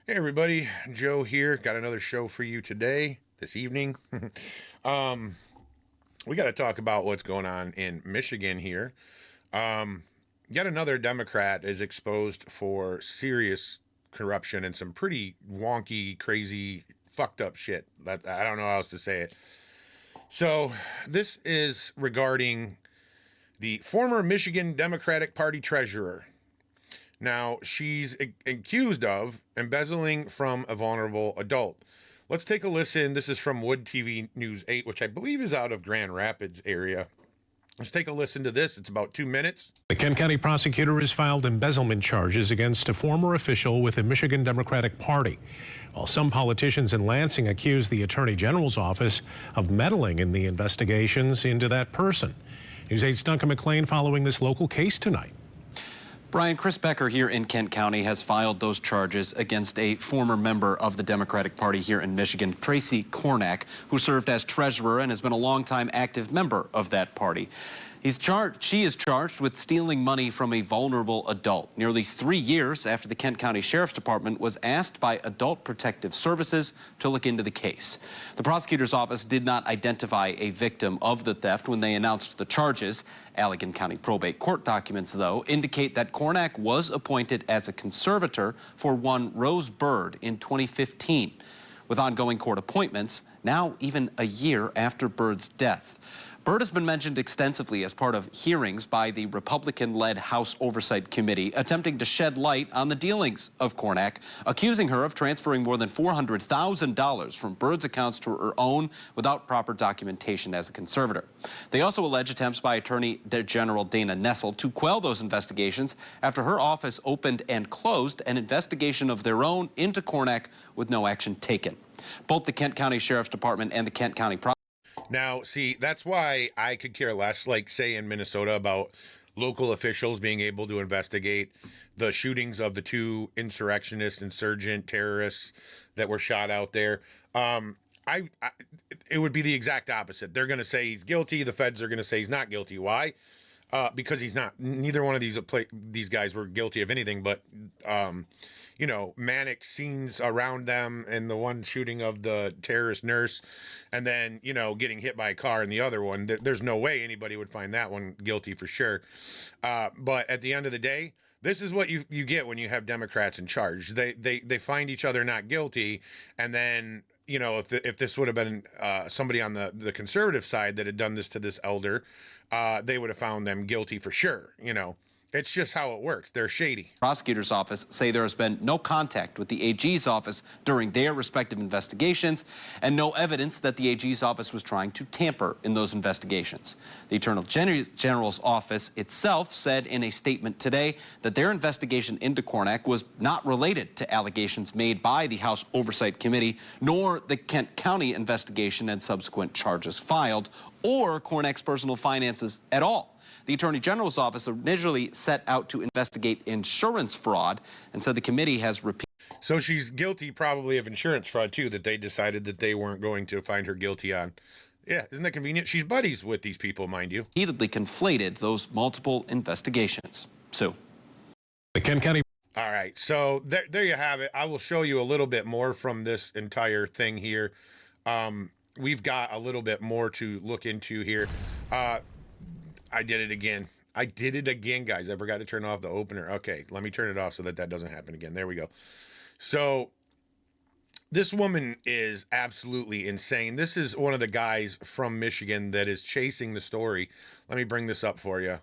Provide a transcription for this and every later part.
Hey everybody, Joe here. Got another show for you today, this evening. um, we got to talk about what's going on in Michigan here. Yet another Democrat is exposed for serious corruption and some pretty wonky, crazy, fucked up shit. That I don't know how else to say it. So this is regarding the former Michigan Democratic Party treasurer. Now, she's accused of embezzling from a vulnerable adult. Let's take a listen. This is from Wood TV News 8, which I believe is out of Grand Rapids area. Let's take a listen to this. It's about 2 minutes. The Kent County prosecutor has filed embezzlement charges against a former official with the Michigan Democratic Party, while some politicians in Lansing accuse the Attorney General's office of meddling in the investigations into that person. News 8's Duncan McLean following this local case tonight. Brian, Chris Becker here in Kent County has filed those charges against a former member of the Democratic Party here in Michigan, Traci Kornak, who served as treasurer and has been a longtime active member of that party. She is charged with stealing money from a vulnerable adult nearly 3 years after the Kent County Sheriff's Department was asked by Adult Protective Services to look into the case. The prosecutor's office did not identify a victim of the theft when they announced the charges. Allegan County probate court documents, though, indicate that Kornak was appointed as a conservator for one Rose Bird in 2015. With ongoing court appointments, now even a year after Bird's death. Bird has been mentioned extensively as part of hearings by the Republican-led House Oversight Committee attempting to shed light on the dealings of Kornak, accusing her of transferring more than $400,000 from Bird's accounts to her own without proper documentation as a conservator. They also allege attempts by Attorney General Dana Nessel to quell those investigations after her office opened and closed an investigation of their own into Kornak with no action taken. Both the Kent County Sheriff's Department and the Kent County Now, see, that's why I could care less, like, say, in Minnesota, about local officials being able to investigate the shootings of the two insurgent terrorists that were shot out there. It would be the exact opposite. They're going to say he's guilty. The feds are going to say he's not guilty. Why? Because he's not. Neither one of these guys were guilty of anything but, manic scenes around them, and the one shooting of the terrorist nurse, and then, getting hit by a car in the other one. There's no way anybody would find that one guilty for sure. But at the end of the day, this is what you get when you have Democrats in charge. They find each other not guilty, and then, if this would have been somebody on the conservative side that had done this to this elder, they would have found them guilty for sure. It's just how it works. They're shady. Prosecutor's office say there has been no contact with the AG's office during their respective investigations and no evidence that the AG's office was trying to tamper in those investigations. The Attorney General's office itself said in a statement today that their investigation into Kornak was not related to allegations made by the House Oversight Committee, nor the Kent County investigation and subsequent charges filed, or Kornak's personal finances at all. The Attorney General's office initially set out to investigate insurance fraud and said the committee has repeatedly. So she's guilty probably of insurance fraud, too, that they decided that they weren't going to find her guilty on. Yeah, isn't that convenient? She's buddies with these people, mind you. Repeatedly conflated those multiple investigations. So. The Kent County. All right, so there you have it. I will show you a little bit more from this entire thing here. We've got a little bit more to look into here. I did it again, guys. I forgot to turn off the opener. Okay, let me turn it off so that doesn't happen again. There we go. So this woman is absolutely insane. This is one of the guys from Michigan that is chasing the story. Let me bring this up for you.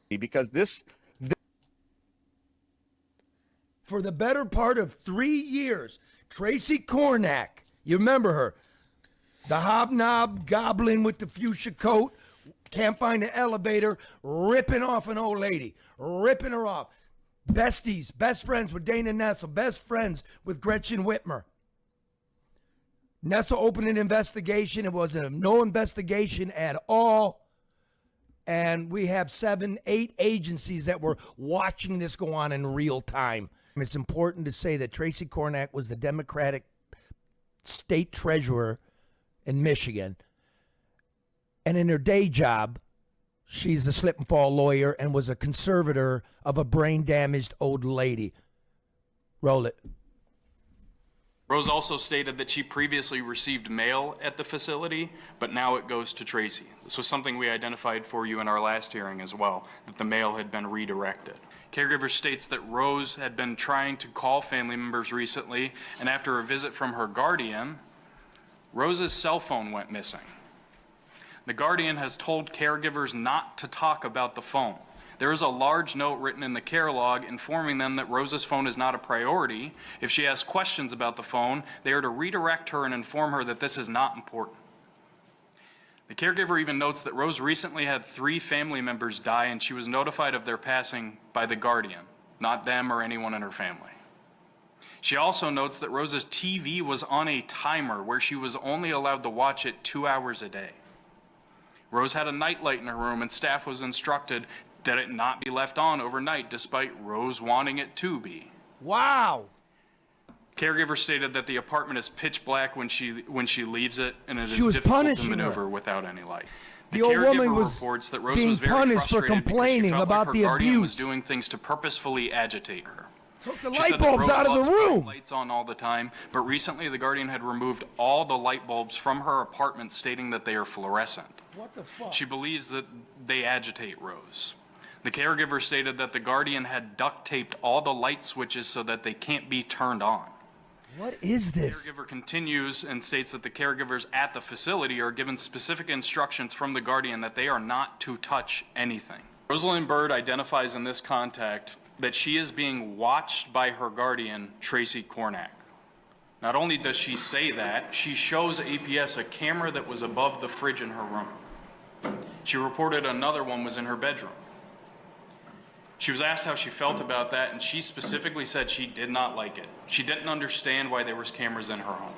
Because for the better part of 3 years, Traci Kornak, you remember her, the hobnob goblin with the fuchsia coat, can't find an elevator, ripping off an old lady, ripping her off. Besties, best friends with Dana Nessel, best friends with Gretchen Whitmer. Nessel opened an investigation. It was no investigation at all. And we have 7, 8 agencies that were watching this go on in real time. It's important to say that Traci Kornak was the Democratic state treasurer in Michigan. And in her day job, she's the slip and fall lawyer and was a conservator of a brain damaged old lady. Roll it. Rose also stated that she previously received mail at the facility, but now it goes to Traci. This was something we identified for you in our last hearing as well, that the mail had been redirected. Caregiver states that Rose had been trying to call family members recently, and after a visit from her guardian, Rose's cell phone went missing. The guardian has told caregivers not to talk about the phone. There is a large note written in the care log informing them that Rose's phone is not a priority. If she asks questions about the phone, they are to redirect her and inform her that this is not important. The caregiver even notes that Rose recently had 3 family members die, and she was notified of their passing by the guardian, not them or anyone in her family. She also notes that Rose's TV was on a timer where she was only allowed to watch it 2 hours a day. Rose had a nightlight in her room, and staff was instructed that it not be left on overnight, despite Rose wanting it to be. Wow. Caregiver stated that the apartment is pitch black when she leaves it, and it is was difficult to punishing maneuver her. without any light. The old woman caregiver was reports that Rose being was very punished for frustrated because she complaining felt about like her the guardian was abuse. doing things to purposefully agitate her. Took the She light said that bulbs Rose out of loves the bright room. lights on all the time, but recently the guardian had removed all the light bulbs from her apartment, stating that they are fluorescent. What the fuck? She believes that they agitate Rose. The caregiver stated that the guardian had duct taped all the light switches so that they can't be turned on. What is this? Caregiver continues and states that the caregivers at the facility are given specific instructions from the guardian that they are not to touch anything. Rosalind Byrd identifies in this contact that she is being watched by her guardian, Traci Kornak. Not only does she say that, she shows APS a camera that was above the fridge in her room. She reported another one was in her bedroom. She was asked how she felt about that, and she specifically said she did not like it. She didn't understand why there was cameras in her home.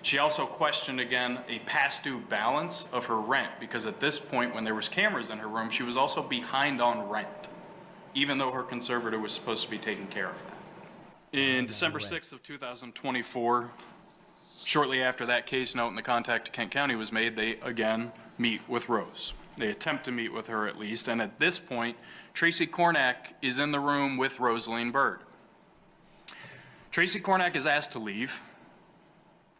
She also questioned again a past due balance of her rent, because at this point when there was cameras in her room, she was also behind on rent, even though her conservator was supposed to be taking care of that. In December 6th of 2024, shortly after that case note and the contact to Kent County was made, they again meet with Rose. They attempt to meet with her at least, and at this point, Traci Kornak is in the room with Rosalind Byrd. Traci Kornak is asked to leave,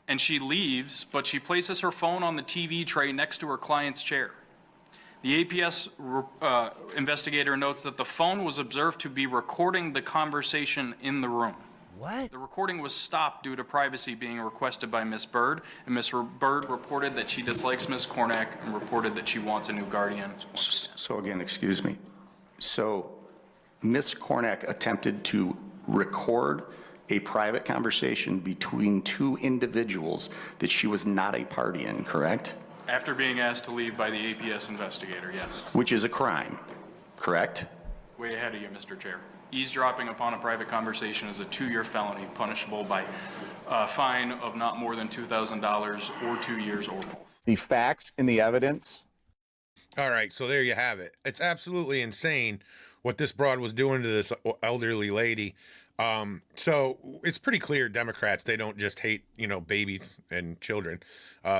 and she leaves, but she places her phone on the TV tray next to her client's chair. The APS investigator notes that the phone was observed to be recording the conversation in the room. What? The recording was stopped due to privacy being requested by Ms. Byrd, and Ms. Byrd reported that she dislikes Ms. Kornak and reported that she wants a new guardian. So again, excuse me. So Ms. Kornak attempted to record a private conversation between 2 individuals that she was not a party in, correct? After being asked to leave by the APS investigator, yes. Which is a crime, correct? Way ahead of you, Mr. Chair. Eavesdropping upon a private conversation is a 2-year felony punishable by a fine of not more than $2,000 or 2 years or both. The facts and the evidence. All right, so there you have it. It's absolutely insane what this broad was doing to this elderly lady. So it's pretty clear Democrats, they don't just hate, babies and children.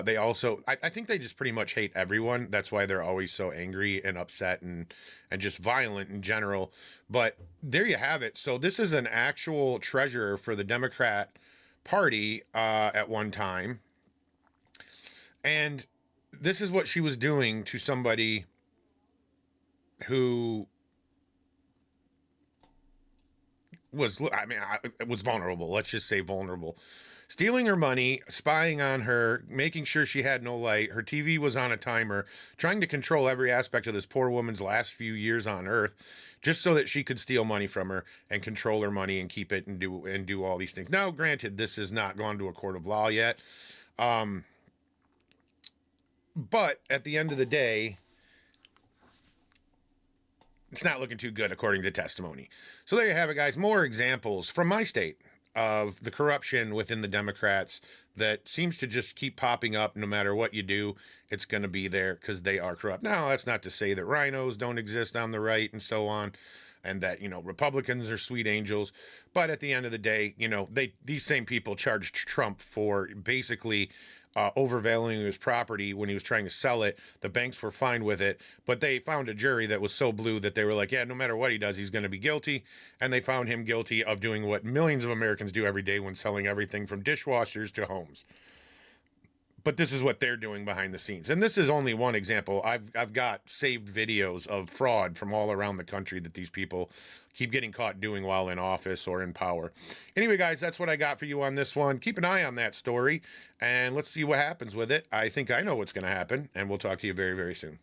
They also, I think they just pretty much hate everyone. That's why they're always so angry and upset and just violent in general. But there you have it. So this is an actual treasurer for the Democrat Party at one time. And this is what she was doing to somebody who was vulnerable. Let's just say vulnerable. Stealing her money, spying on her, making sure she had no light. Her TV was on a timer, trying to control every aspect of this poor woman's last few years on earth, just so that she could steal money from her and control her money and keep it and do all these things. Now, granted, this has not gone to a court of law yet. But at the end of the day, it's not looking too good according to testimony. So there you have it, guys. More examples from my state of the corruption within the Democrats that seems to just keep popping up. No matter what you do, it's going to be there because they are corrupt. Now, that's not to say that rhinos don't exist on the right and so on, and that, Republicans are sweet angels. But at the end of the day, these same people charged Trump for basically overvaluing his property when he was trying to sell it. The banks were fine with it, but they found a jury that was so blue that they were like, yeah, no matter what he does, he's going to be guilty. And they found him guilty of doing what millions of Americans do every day when selling everything from dishwashers to homes. But this is what they're doing behind the scenes. And this is only one example. I've got saved videos of fraud from all around the country that these people keep getting caught doing while in office or in power. Anyway, guys, that's what I got for you on this one. Keep an eye on that story, and let's see what happens with it. I think I know what's going to happen, and we'll talk to you very, very soon.